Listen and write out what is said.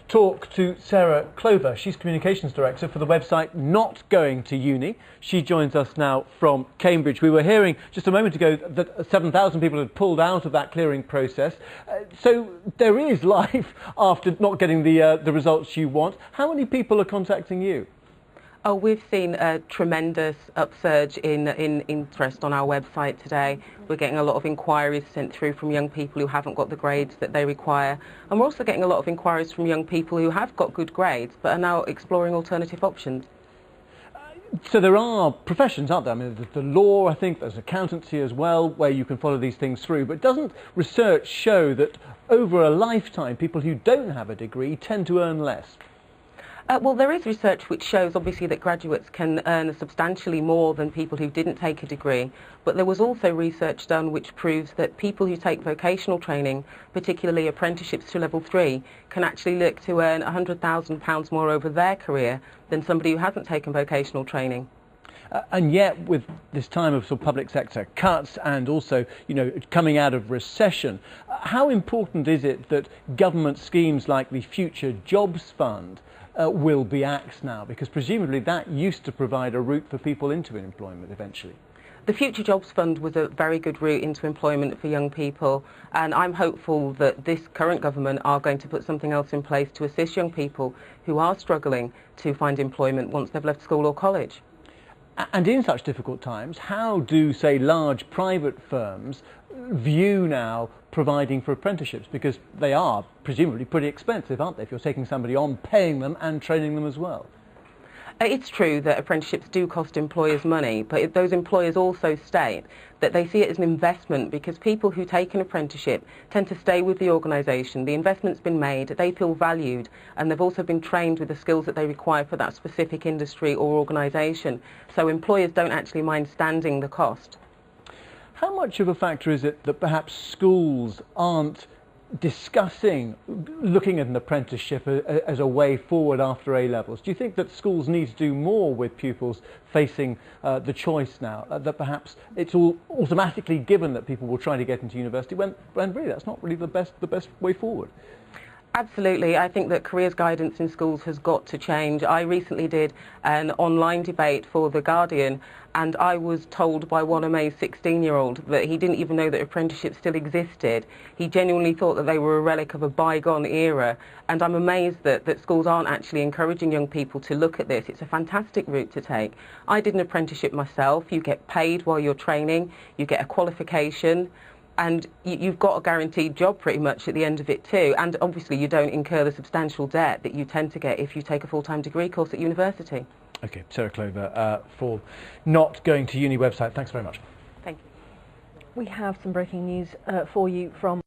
talk to Sarah Clover. She's Communications Director for the website Not Going to Uni. She joins us now from Cambridge. We were hearing just a moment ago that 7,000 people had pulled out of that clearing process. So there is life after not getting the results you want. How many people are contacting you? Oh, we've seen a tremendous upsurge in interest on our website today. We're getting a lot of inquiries sent through from young people who haven't got the grades that they require. And we're also getting a lot of inquiries from young people who have got good grades but are now exploring alternative options. So there are professions, aren't there? I mean, there's the law, I think, there's accountancy as well, where you can follow these things through. But doesn't research show that over a lifetime, people who don't have a degree tend to earn less? Well, there is research which shows obviously that graduates can earn substantially more than people who didn't take a degree, but there was also research done which proves that people who take vocational training, particularly apprenticeships to level 3, can actually look to earn £100,000 more over their career than somebody who hasn't taken vocational training. And yet, with this time of sort of public sector cuts and also, coming out of recession, how important is it that government schemes like the Future Jobs Fund will be axed now? Because presumably that used to provide a route for people into employment eventually. The Future Jobs Fund was a very good route into employment for young people, and I'm hopeful that this current government are going to put something else in place to assist young people who are struggling to find employment once they've left school or college. And in such difficult times, how do, say, large private firms view now providing for apprenticeships? Because they are presumably pretty expensive, aren't they, if you're taking somebody on, paying them and training them as well? It's true that apprenticeships do cost employers money, but those employers also state that they see it as an investment because people who take an apprenticeship tend to stay with the organisation. The investment's been made, they feel valued, and they've also been trained with the skills that they require for that specific industry or organisation. So employers don't actually mind standing the cost. How much of a factor is it that perhaps schools aren't discussing looking at an apprenticeship as a way forward after A-levels? Do you think that schools need to do more with pupils facing the choice now, that perhaps it's all automatically given that people will try to get into university when really that's not really the best way forward? Absolutely. I think that careers guidance in schools has got to change. I recently did an online debate for The Guardian, and I was told by one amazed 16-year-old that he didn't even know that apprenticeships still existed. He genuinely thought that they were a relic of a bygone era, and I'm amazed that schools aren't actually encouraging young people to look at this. It's a fantastic route to take. I did an apprenticeship myself. You get paid while you're training, you get a qualification, and you've got a guaranteed job pretty much at the end of it too. And obviously you don't incur the substantial debt that you tend to get if you take a full-time degree course at university. OK, Sarah Clover for Not Going to Uni website. Thanks very much. Thank you. We have some breaking news for you from